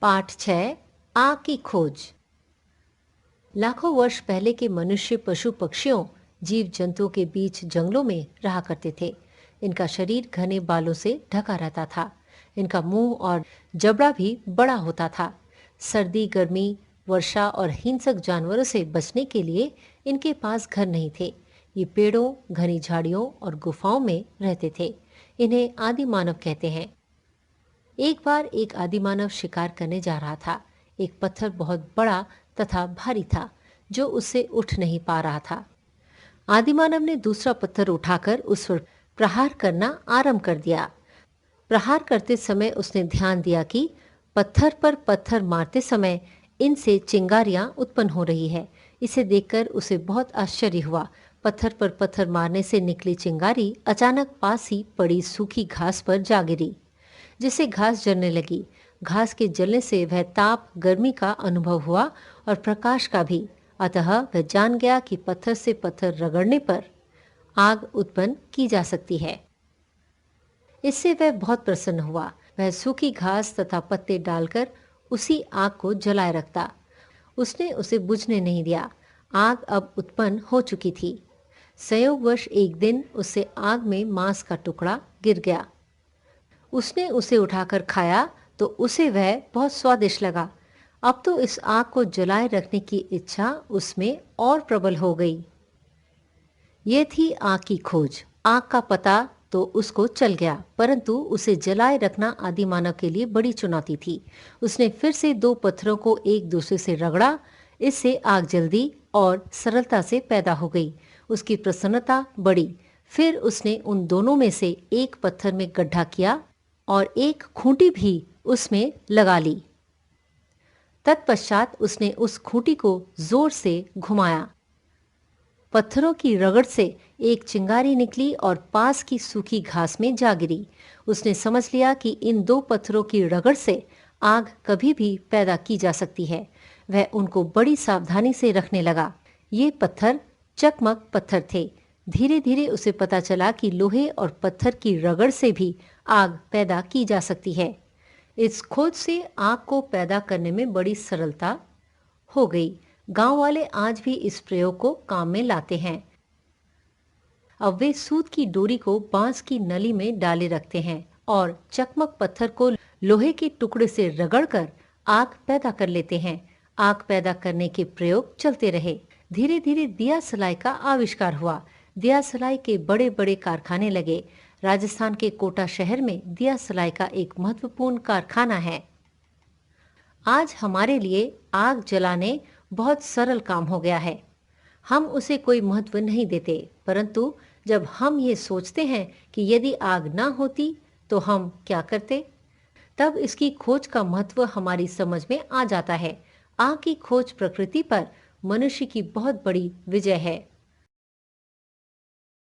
पाठ 6 आग की खोज। लाखों वर्ष पहले के मनुष्य पशु पक्षियों जीव जंतुओं के बीच जंगलों में रहा करते थे। इनका शरीर घने बालों से ढका रहता था। इनका मुंह और जबड़ा भी बड़ा होता था। सर्दी, गर्मी, वर्षा और हिंसक जानवरों से बचने के लिए इनके पास घर नहीं थे। ये पेड़ों, घनी झाड़ियों और गुफाओं में रहते थे। इन्हें आदि मानव कहते हैं। एक बार एक आदिमानव शिकार करने जा रहा था। एक पत्थर बहुत बड़ा तथा भारी था जो उससे उठ नहीं पा रहा था। आदिमानव ने दूसरा पत्थर उठाकर उस पर प्रहार करना आरंभ कर दिया। प्रहार करते समय उसने ध्यान दिया कि पत्थर पर पत्थर मारते समय इनसे चिंगारियां उत्पन्न हो रही है। इसे देखकर उसे बहुत आश्चर्य हुआ। पत्थर पर पत्थर मारने से निकली चिंगारी अचानक पास ही पड़ी सूखी घास पर जा गिरी, जिससे घास जलने लगी। घास के जलने से वह ताप, गर्मी का अनुभव हुआ और प्रकाश का भी। अतः वह जान गया कि पत्थर से पत्थर रगड़ने पर आग उत्पन्न की जा सकती है। इससे वह बहुत प्रसन्न हुआ। वह सूखी घास तथा पत्ते डालकर उसी आग को जलाए रखता। उसने उसे बुझने नहीं दिया। आग अब उत्पन्न हो चुकी थी। संयोगवश एक दिन उससे आग में मांस का टुकड़ा गिर गया। उसने उसे उठाकर खाया तो उसे वह बहुत स्वादिष्ट लगा। अब तो इस आग को जलाए रखने की इच्छा उसमें और प्रबल हो गई। ये थी आग की खोज। आग का पता तो उसको चल गया, परंतु उसे जलाए रखना आदिमानव के लिए बड़ी चुनौती थी। उसने फिर से दो पत्थरों को एक दूसरे से रगड़ा। इससे आग जल्दी और सरलता से पैदा हो गई। उसकी प्रसन्नता बढ़ी। फिर उसने उन दोनों में से एक पत्थर में गड्ढा किया और एक खूंटी भी उसमें लगा ली। तत्पश्चात उसने उस खूंटी को जोर से घुमाया। पत्थरों की रगड़ से एक चिंगारी निकली और पास की सूखी घास में जा गिरी। उसने समझ लिया कि इन दो पत्थरों की रगड़ से आग कभी भी पैदा की जा सकती है। वह उनको बड़ी सावधानी से रखने लगा। ये पत्थर चकमक पत्थर थे। धीरे धीरे उसे पता चला कि लोहे और पत्थर की रगड़ से भी आग पैदा की जा सकती है। इस खोज से आग को पैदा करने में बड़ी सरलता हो गई। गांव वाले आज भी इस प्रयोग को काम में लाते हैं। अब वे सूत की डोरी को बांस की नली में डाले रखते हैं और चकमक पत्थर को लोहे के टुकड़े से रगड़कर आग पैदा कर लेते हैं। आग पैदा करने के प्रयोग चलते रहे। धीरे धीरे दिया सलाई का आविष्कार हुआ। दिया सलाई के बड़े बड़े कारखाने लगे। राजस्थान के कोटा शहर में दिया सलाई का एक महत्वपूर्ण कारखाना है। आज हमारे लिए आग जलाने बहुत सरल काम हो गया है। हम उसे कोई महत्व नहीं देते, परंतु जब हम ये सोचते हैं कि यदि आग ना होती तो हम क्या करते, तब इसकी खोज का महत्व हमारी समझ में आ जाता है। आग की खोज प्रकृति पर मनुष्य की बहुत बड़ी विजय है।